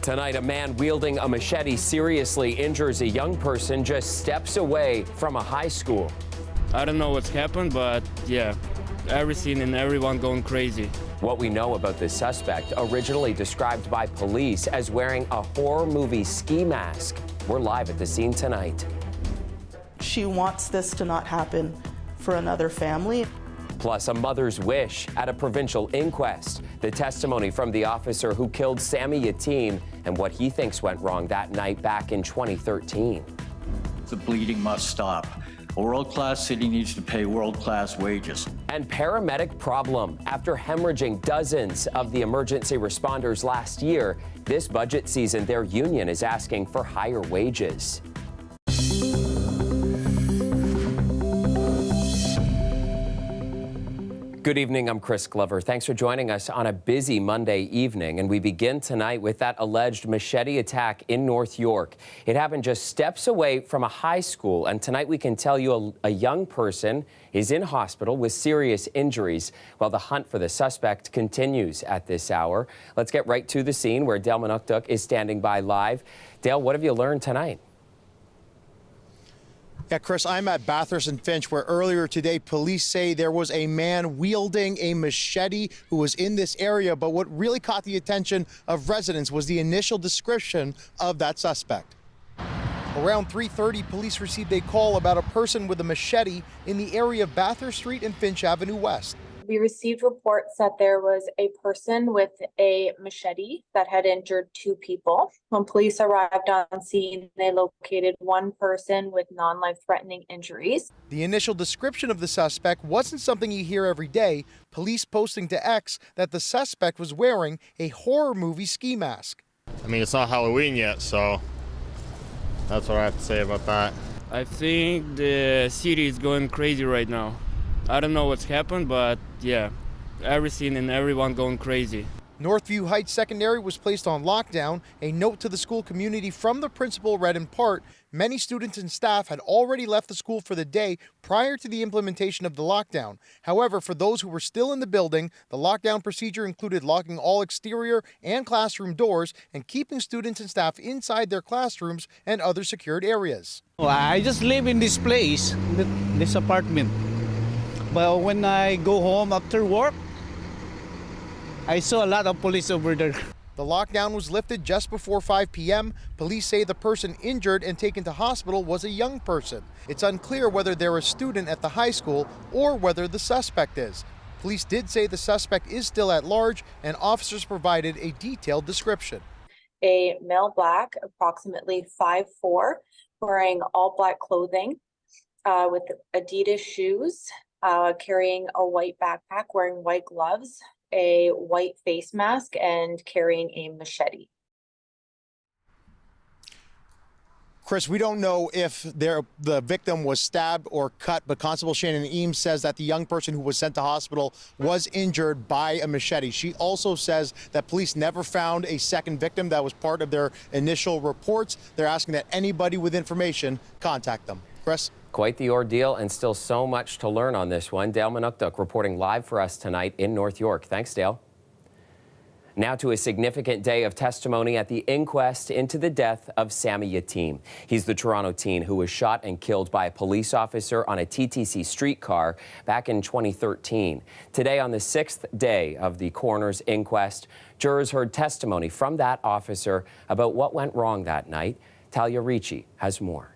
Tonight, a man wielding a machete seriously injures a young person just steps away from a high school. I don't know what's happened, but yeah, everything and everyone going crazy. What we know about the suspect, originally described by police as wearing a horror movie ski mask. We're live at the scene tonight. She wants this to not happen for another family. Plus, a mother's wish at a provincial inquest. The testimony from the officer who killed Sammy Yatim and what he thinks went wrong that night back in 2013. The bleeding must stop. A world-class city needs to pay world-class wages. And paramedic problem. After hemorrhaging dozens of the emergency responders last year, this budget season, their union is asking for higher wages. Good evening, I'm Chris Glover. Thanks for joining us on a busy Monday evening. And we begin tonight with that alleged machete attack in North York. It happened just steps away from a high school. And tonight we can tell you a young person is in hospital with serious injuries while the hunt for the suspect continues at this hour. Let's get right to the scene where Dale Manukduk is standing by live. Dale, what have you learned tonight? Yeah, Chris, I'm at Bathurst and Finch, where earlier today police say there was a man wielding a machete who was in this area. But what really caught the attention of residents was the initial description of that suspect. Around 3:30, police received a call about a person with a machete in the area of Bathurst Street and Finch Avenue West. We received reports that there was a person with a machete that had injured two people. When police arrived on scene, they located one person with non-life-threatening injuries. The initial description of the suspect wasn't something you hear every day, police posting to X that the suspect was wearing a horror movie ski mask. I mean, it's not Halloween yet, so that's what I have to say about that. I think the city is going crazy right now. I don't know what's happened, but yeah, everything and everyone going crazy. Northview Heights Secondary was placed on lockdown. A note to the school community from the principal read in part, many students and staff had already left the school for the day prior to the implementation of the lockdown. However, for those who were still in the building, the lockdown procedure included locking all exterior and classroom doors and keeping students and staff inside their classrooms and other secured areas. Well, I just live in this place, this apartment. But when I go home after work, I saw a lot of police over there. The lockdown was lifted just before 5 p.m. Police say the person injured and taken to hospital was a young person. It's unclear whether they're a student at the high school or whether the suspect is. Police did say the suspect is still at large, and officers provided a detailed description. A male black, approximately 5'4", wearing all black clothing with Adidas shoes, carrying a white backpack, wearing white gloves, a white face mask, and carrying a machete. Chris, we don't know if the victim was stabbed or cut, but Constable Shannon Eames says that the young person who was sent to hospital was injured by a machete. She also says that police never found a second victim. That was part of their initial reports. They're asking that anybody with information contact them. Chris? Quite the ordeal, and still so much to learn on this one. Dale Manukduk reporting live for us tonight in North York. Thanks, Dale. Now to a significant day of testimony at the inquest into the death of Sammy Yatim. He's the Toronto teen who was shot and killed by a police officer on a TTC streetcar back in 2013. Today, on the 6th day of the coroner's inquest, jurors heard testimony from that officer about what went wrong that night. Talia Ricci has more.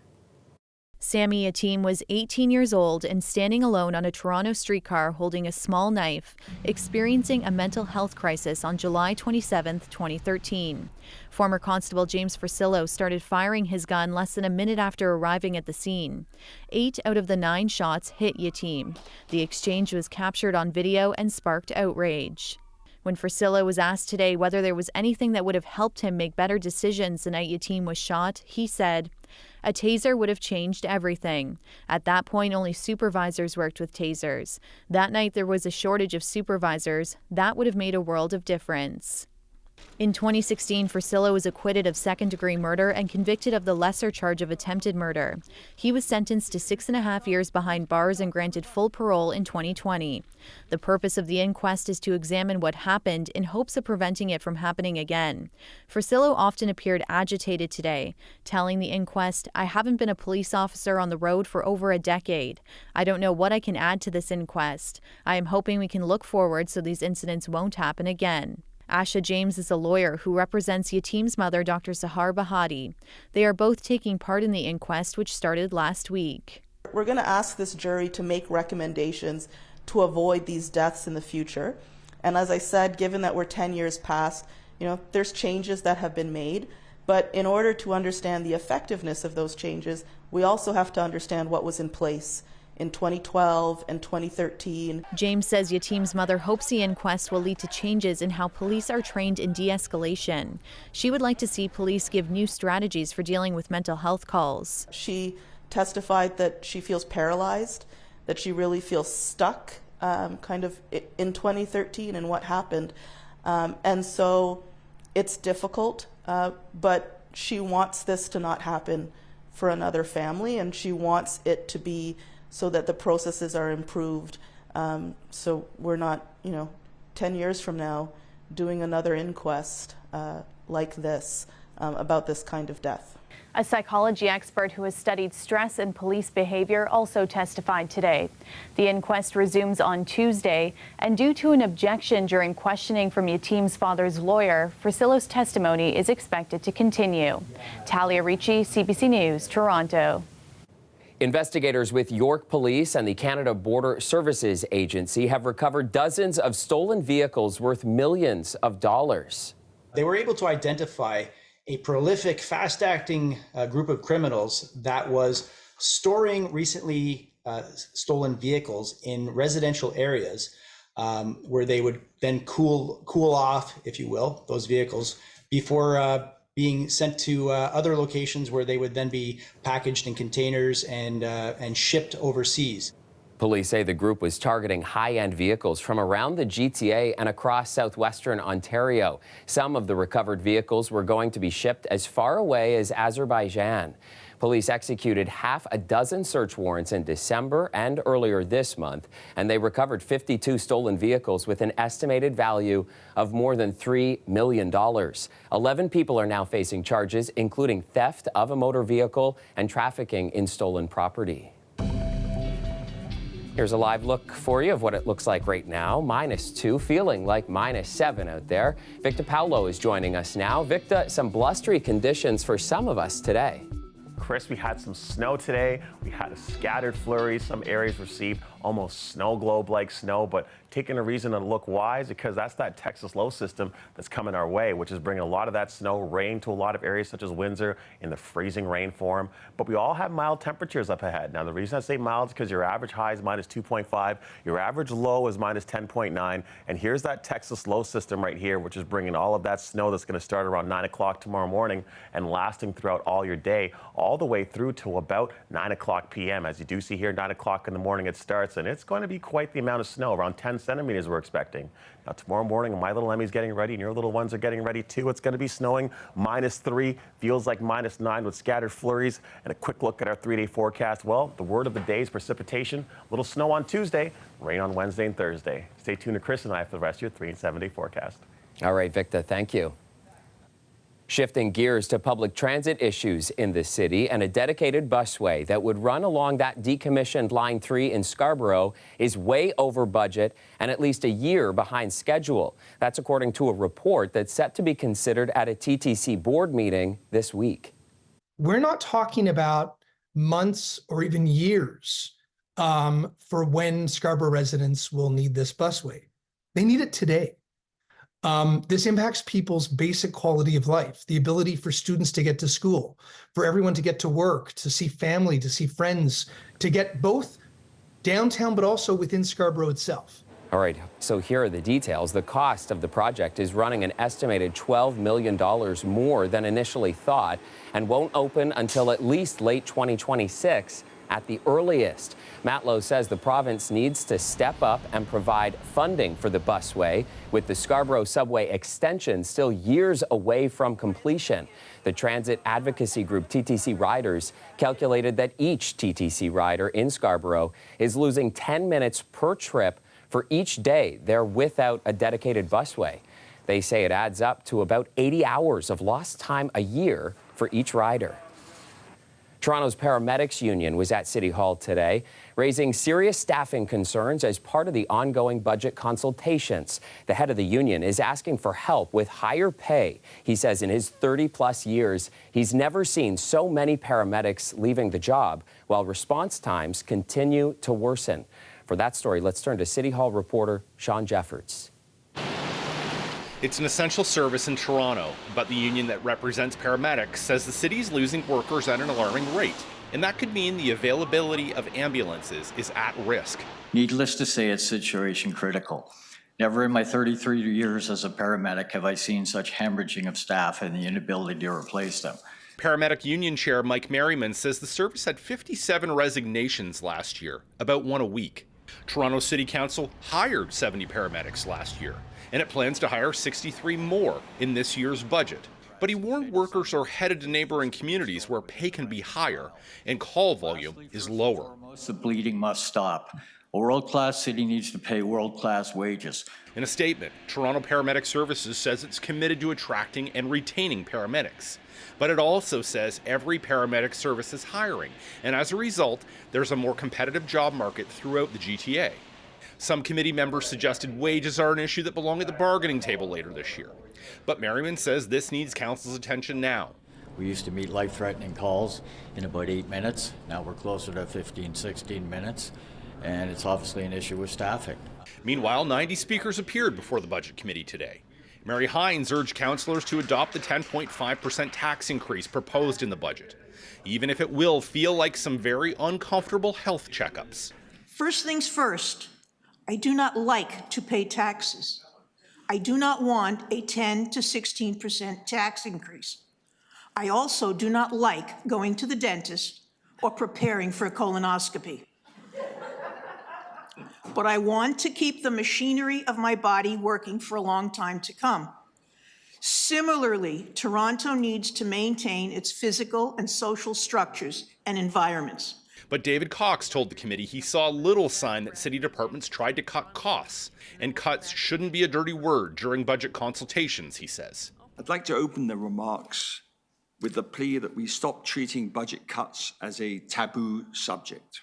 Sammy Yatim was 18 years old and standing alone on a Toronto streetcar holding a small knife, experiencing a mental health crisis on July 27, 2013. Former Constable James Frisillo started firing his gun less than a minute after arriving at the scene. 8 out of the 9 shots hit Yatim. The exchange was captured on video and sparked outrage. When Frisillo was asked today whether there was anything that would have helped him make better decisions the night Yatim was shot, he said, "A taser would have changed everything. At that point, only supervisors worked with tasers. That night there was a shortage of supervisors. That would have made a world of difference." In 2016, Fursillo was acquitted of second-degree murder and convicted of the lesser charge of attempted murder. He was sentenced to 6.5 years behind bars and granted full parole in 2020. The purpose of the inquest is to examine what happened in hopes of preventing it from happening again. Fursillo often appeared agitated today, telling the inquest, "I haven't been a police officer on the road for over a decade. I don't know what I can add to this inquest. I am hoping we can look forward so these incidents won't happen again." Asha James is a lawyer who represents Yatim's mother, Dr. Sahar Bahati. They are both taking part in the inquest, which started last week. We're going to ask this jury to make recommendations to avoid these deaths in the future. And as I said, given that we're 10 years past, there's changes that have been made. But in order to understand the effectiveness of those changes, we also have to understand what was in place in 2012 and 2013. James says Yatim's mother hopes the inquest will lead to changes in how police are trained in de-escalation. She would like to see police give new strategies for dealing with mental health calls. She testified that she feels paralyzed, that she really feels stuck kind of in 2013 and what happened. And so it's difficult, but she wants this to not happen for another family, and she wants it to be so that the processes are improved, so we're not, 10 years from now doing another inquest like this about this kind of death. A psychology expert who has studied stress and police behavior also testified today. The inquest resumes on Tuesday, and due to an objection during questioning from Yatim's father's lawyer, Fursillo's testimony is expected to continue. Talia Ricci, CBC News, Toronto. Investigators with York Police and the Canada Border Services Agency have recovered dozens of stolen vehicles worth millions of dollars. They were able to identify a prolific, fast-acting group of criminals that was storing recently stolen vehicles in residential areas where they would then cool off, if you will, those vehicles before being sent to other locations where they would then be packaged in containers and shipped overseas. Police say the group was targeting high-end vehicles from around the GTA and across southwestern Ontario. Some of the recovered vehicles were going to be shipped as far away as Azerbaijan. Police executed half a dozen search warrants in December and earlier this month, and they recovered 52 stolen vehicles with an estimated value of more than $3 million. 11 people are now facing charges, including theft of a motor vehicle and trafficking in stolen property. Here's a live look for you of what it looks like right now. -2, feeling like -7 out there. Victor Paulo is joining us now. Victor, some blustery conditions for some of us today. Chris, we had some snow today. We had a scattered flurries. Some areas received almost snow globe-like snow, but taking a reason to look wise because that's that Texas low system that's coming our way, which is bringing a lot of that snow, rain to a lot of areas such as Windsor in the freezing rain form. But we all have mild temperatures up ahead. Now, the reason I say mild is because your average high is -2.5, your average low is -10.9, and here's that Texas low system right here, which is bringing all of that snow that's going to start around 9 o'clock tomorrow morning and lasting throughout all your day, all the way through to about 9 o'clock p.m. As you do see here, 9 o'clock in the morning it starts, and it's going to be quite the amount of snow, around 10 centimeters we're expecting. Now tomorrow morning, my little Emmy's getting ready and your little ones are getting ready too. It's going to be snowing, -3, feels like -9 with scattered flurries. And a quick look at our 3-day forecast. Well, the word of the day is precipitation. Little snow on Tuesday, rain on Wednesday and Thursday. Stay tuned to Chris and I for the rest of your 3 and 7 day forecast. All right, Victor, thank you. Shifting gears to public transit issues in the city, and a dedicated busway that would run along that decommissioned Line 3 in Scarboro is way over budget and at least a year behind schedule. That's according to a report that's set to be considered at a TTC board meeting this week. We're not talking about months or even years for when Scarborough residents will need this busway. They need it today. This impacts people's basic quality of life, the ability for students to get to school, for everyone to get to work, to see family, to see friends, to get both downtown but also within Scarborough itself. All right, so here are the details. The cost of the project is running an estimated $12 million more than initially thought and won't open until at least late 2026. at the earliest. Matlow says the province needs to step up and provide funding for the busway, with the Scarboro subway extension still years away from completion. The transit advocacy group TTC Riders calculated that each TTC rider in Scarboro is losing 10 minutes per trip for each day they're without a dedicated busway. They say it adds up to about 80 hours of lost time a year for each rider. Toronto's Paramedics Union was at City Hall today, raising serious staffing concerns as part of the ongoing budget consultations. The head of the union is asking for help with higher pay. He says in his 30-plus years, he's never seen so many paramedics leaving the job, while response times continue to worsen. For that story, let's turn to City Hall reporter Sean Jeffords. It's an essential service in Toronto, but the union that represents paramedics says the city is losing workers at an alarming rate, and that could mean the availability of ambulances is at risk. Needless to say, it's situation critical. Never in my 33 years as a paramedic have I seen such hemorrhaging of staff and the inability to replace them. Paramedic Union Chair Mike Merriman says the service had 57 resignations last year, about one a week. Toronto City Council hired 70 paramedics last year, and it plans to hire 63 more in this year's budget. But he warned workers are headed to neighboring communities where pay can be higher and call volume is lower. The bleeding must stop. A world-class city needs to pay world-class wages. In a statement, Toronto Paramedic Services says it's committed to attracting and retaining paramedics. But it also says every paramedic service is hiring, and as a result, there's a more competitive job market throughout the GTA. Some committee members suggested wages are an issue that belong at the bargaining table later this year. But Merriman says this needs council's attention now. We used to meet life-threatening calls in about 8 minutes. Now we're closer to 15, 16 minutes, and it's obviously an issue with staffing. Meanwhile, 90 speakers appeared before the Budget Committee today. Mary Hines urged councillors to adopt the 10.5% tax increase proposed in the budget, even if it will feel like some very uncomfortable health checkups. First things first, I do not like to pay taxes. I do not want a 10 to 16% tax increase. I also do not like going to the dentist or preparing for a colonoscopy. But I want to keep the machinery of my body working for a long time to come. Similarly, Toronto needs to maintain its physical and social structures and environments. But David Cox told the committee he saw little sign that city departments tried to cut costs, and cuts shouldn't be a dirty word during budget consultations, he says. I'd like to open the remarks with the plea that we stop treating budget cuts as a taboo subject.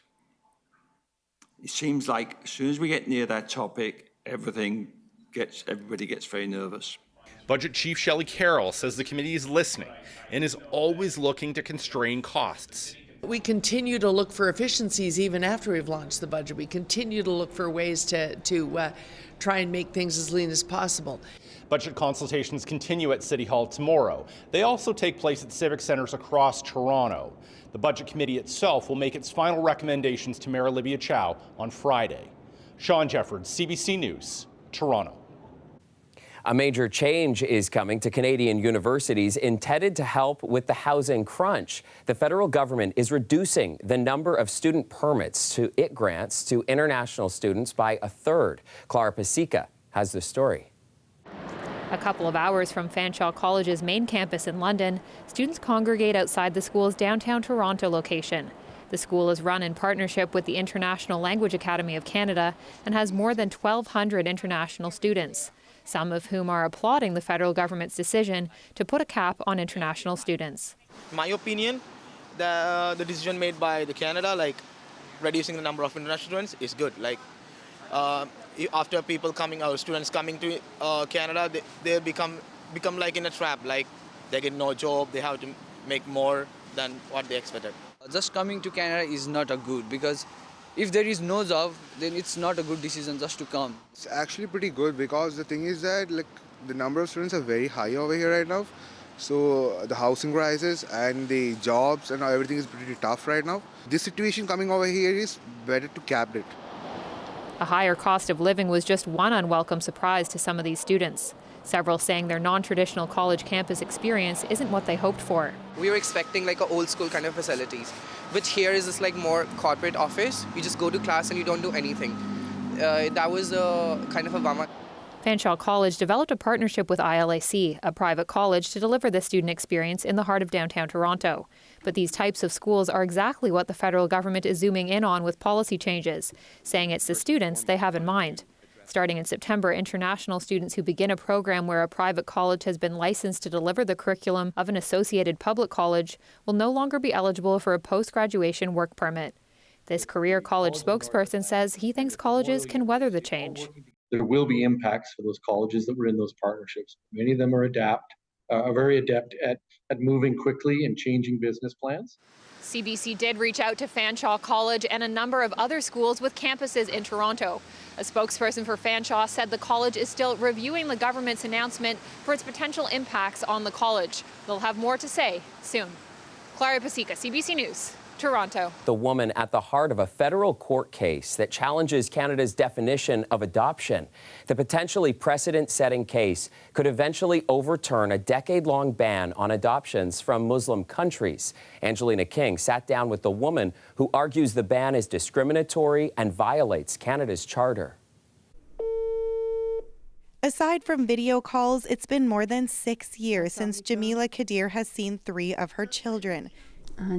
It seems like as soon as we get near that topic, everybody gets very nervous. Budget Chief Shelley Carroll says the committee is listening and is always looking to constrain costs. We continue to look for efficiencies even after we've launched the budget. We continue to look for ways to try and make things as lean as possible. Budget consultations continue at City Hall tomorrow. They also take place at civic centres across Toronto. The Budget Committee itself will make its final recommendations to Mayor Olivia Chow on Friday. Sean Jeffords, CBC News, Toronto. A major change is coming to Canadian universities intended to help with the housing crunch. The federal government is reducing the number of student permits to IT grants to international students by a third. Clara Pasica has the story. A couple of hours from Fanshawe College's main campus in London, students congregate outside the school's downtown Toronto location. The school is run in partnership with the International Language Academy of Canada and has more than 1,200 international students, some of whom are applauding the federal government's decision to put a cap on international students. In my opinion, the decision made by the Canada, like reducing the number of international students, is good. Like after students coming to Canada, they become like in a trap. Like they get no job, they have to make more than what they expected. Just coming to Canada is not a good, because if there is no job, then it's not a good decision just to come. It's actually pretty good, because the thing is that the number of students are very high over here right now. So the housing crisis and the jobs and everything is pretty tough right now. This situation coming over here is better to cap it. A higher cost of living was just one unwelcome surprise to some of these students. Several saying their non-traditional college campus experience isn't what they hoped for. We were expecting like an old school kind of facilities, which here is just like more corporate office. You just go to class and you don't do anything. That was a kind of a bummer. Fanshawe College developed a partnership with ILAC, a private college, to deliver the student experience in the heart of downtown Toronto. But these types of schools are exactly what the federal government is zooming in on with policy changes, saying it's the students they have in mind. Starting in September, international students who begin a program where a private college has been licensed to deliver the curriculum of an associated public college will no longer be eligible for a post-graduation work permit. This career college spokesperson says he thinks colleges can weather the change. There will be impacts for those colleges that were in those partnerships. Many of them are very adept at moving quickly and changing business plans. CBC did reach out to Fanshawe College and a number of other schools with campuses in Toronto. A spokesperson for Fanshawe said the college is still reviewing the government's announcement for its potential impacts on the college. They'll have more to say soon. Clara Pasica, CBC News, Toronto. The woman at the heart of a federal court case that challenges Canada's definition of adoption. The potentially precedent-setting case could eventually overturn a decade-long ban on adoptions from Muslim countries. Angelina King sat down with the woman who argues the ban is discriminatory and violates Canada's charter. Aside from video calls, it's been more than 6 years since Jamila Kadir has seen 3 of her children. They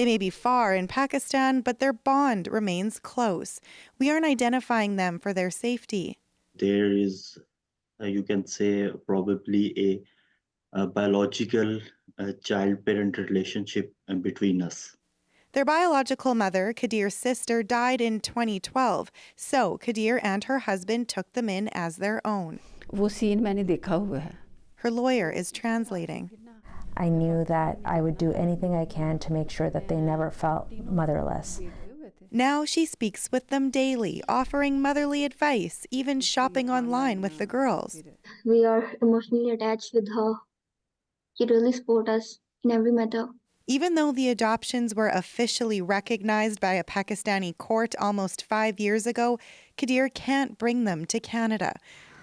may be far in Pakistan, but their bond remains close. We aren't identifying them for their safety. There is, you can say, probably a biological child-parent relationship between us. Their biological mother, Kadir's sister, died in 2012, so Kadir and her husband took them in as their own. Her lawyer is translating. I knew that I would do anything I can to make sure that they never felt motherless. Now she speaks with them daily, offering motherly advice, even shopping online with the girls. We are emotionally attached with her. She really supports us in every matter. Even though the adoptions were officially recognized by a Pakistani court almost 5 years ago, Kadir can't bring them to Canada.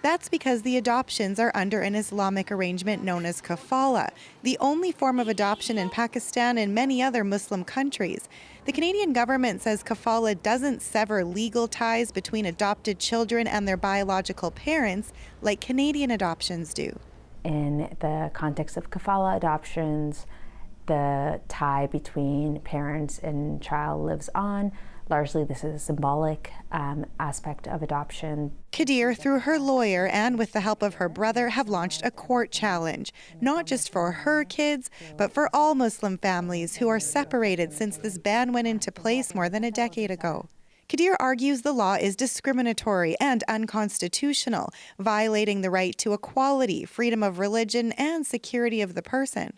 That's because the adoptions are under an Islamic arrangement known as kafala, the only form of adoption in Pakistan and many other Muslim countries. The Canadian government says kafala doesn't sever legal ties between adopted children and their biological parents like Canadian adoptions do. In the context of kafala adoptions, the tie between parents and child lives on. Largely, this is a symbolic aspect of adoption. Kadir, through her lawyer and with the help of her brother, have launched a court challenge, not just for her kids, but for all Muslim families who are separated since this ban went into place more than a decade ago. Kadir argues the law is discriminatory and unconstitutional, violating the right to equality, freedom of religion, and security of the person.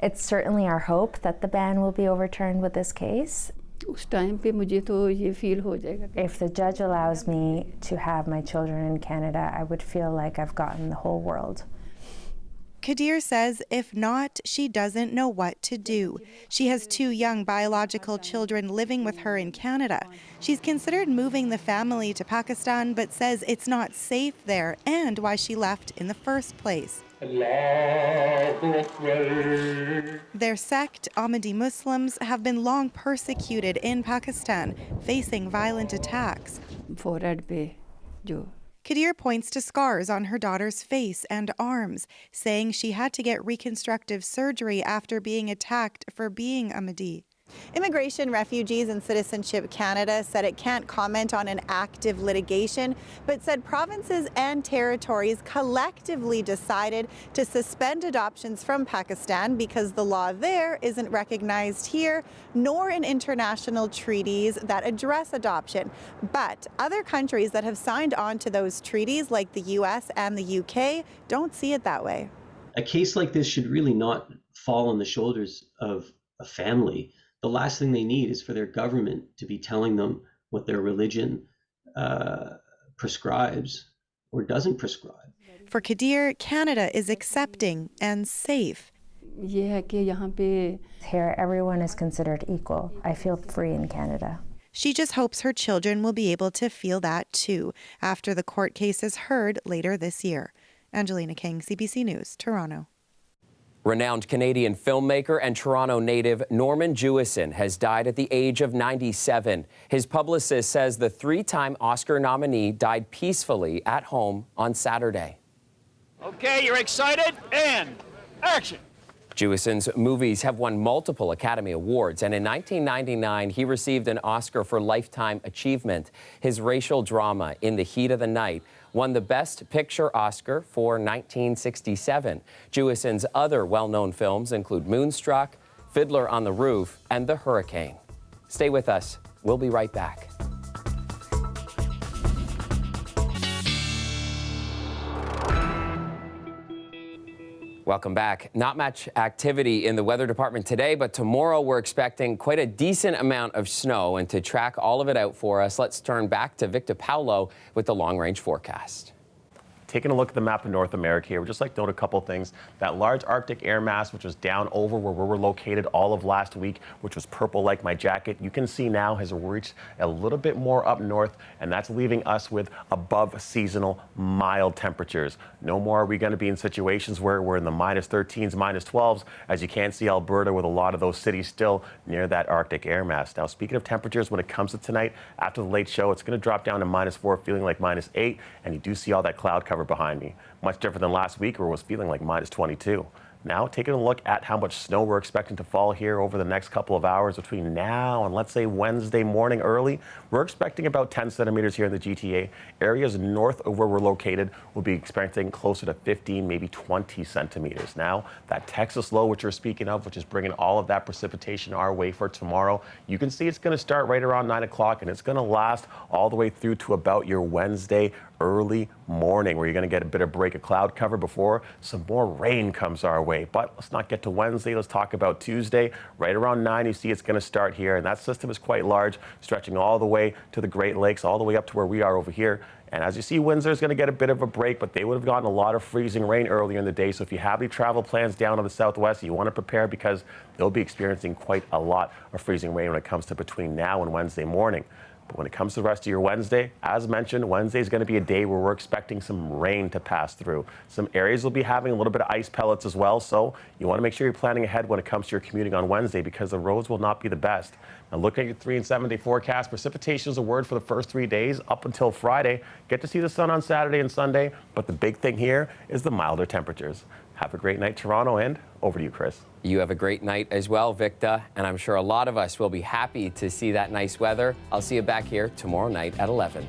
It's certainly our hope that the ban will be overturned with this case. If the judge allows me to have my children in Canada, I would feel like I've gotten the whole world. Kadir says if not, she doesn't know what to do. She has 2 young biological children living with her in Canada. She's considered moving the family to Pakistan, but says it's not safe there and why she left in the first place. Their sect, Ahmadi Muslims, have been long persecuted in Pakistan, facing violent attacks. Kadir points to scars on her daughter's face and arms, saying she had to get reconstructive surgery after being attacked for being Ahmadi. Immigration, Refugees and Citizenship Canada said it can't comment on an active litigation, but said provinces and territories collectively decided to suspend adoptions from Pakistan because the law there isn't recognized here, nor in international treaties that address adoption. But other countries that have signed on to those treaties, like the US and the UK, don't see it that way. A case like this should really not fall on the shoulders of a family. The last thing they need is for their government to be telling them what their religion prescribes or doesn't prescribe. For Kadir, Canada is accepting and safe. Here, everyone is considered equal. I feel free in Canada. She just hopes her children will be able to feel that too after the court case is heard later this year. Angelina King, CBC News, Toronto. Renowned Canadian filmmaker and Toronto native Norman Jewison has died at the age of 97. His publicist says the three-time Oscar nominee died peacefully at home on Saturday. Okay, you're excited? And action! Jewison's movies have won multiple Academy Awards, and in 1999, he received an Oscar for Lifetime Achievement. His racial drama, In the Heat of the Night, won the Best Picture Oscar for 1967. Jewison's other well-known films include Moonstruck, Fiddler on the Roof, and The Hurricane. Stay with us. We'll be right back. Welcome back. Not much activity in the weather department today, but tomorrow we're expecting quite a decent amount of snow. And to track all of it out for us, let's turn back to Victor Paulo with the long-range forecast. Taking a look at the map of North America here, we'd just like to note a couple things. That large Arctic air mass, which was down over where we were located all of last week, which was purple like my jacket, you can see now has reached a little bit more up north, and that's leaving us with above seasonal mild temperatures. No more are we going to be in situations where we're in the -13s, -12s, as you can see Alberta with a lot of those cities still near that Arctic air mass. Now, speaking of temperatures, when it comes to tonight, after the late show, it's going to drop down to -4, feeling like -8, and you do see all that cloud cover behind me. Much different than last week where it was feeling like -22. Now, taking a look at how much snow we're expecting to fall here over the next couple of hours between now and let's say Wednesday morning early, we're expecting about 10 centimeters here in the GTA. Areas north of where we're located will be expecting closer to 15, maybe 20 centimeters. Now, that Texas low, which you're speaking of, which is bringing all of that precipitation our way for tomorrow, you can see it's going to start right around 9 o'clock and it's going to last all the way through to about your Wednesday early morning, where you're going to get a bit of break of cloud cover before some more rain comes our way. But let's not get to Wednesday. Let's talk about Tuesday. Right around 9, you see it's going to start here, and that system is quite large, stretching all the way to the Great Lakes, all the way up to where we are over here. And as you see, Windsor's going to get a bit of a break, but they would have gotten a lot of freezing rain earlier in the day. So if you have any travel plans down on the southwest, you want to prepare because they'll be experiencing quite a lot of freezing rain when it comes to between now and Wednesday morning. But when it comes to the rest of your Wednesday, as mentioned, Wednesday is going to be a day where we're expecting some rain to pass through. Some areas will be having a little bit of ice pellets as well, so you want to make sure you're planning ahead when it comes to your commuting on Wednesday because the roads will not be the best. Now, looking at your 3 and 7 day forecast, precipitation is a word for the first 3 days up until Friday. Get to see the sun on Saturday and Sunday, but the big thing here is the milder temperatures. Have a great night, Toronto, and over to you, Chris. You have a great night as well, Victor, and I'm sure a lot of us will be happy to see that nice weather. I'll see you back here tomorrow night at 11.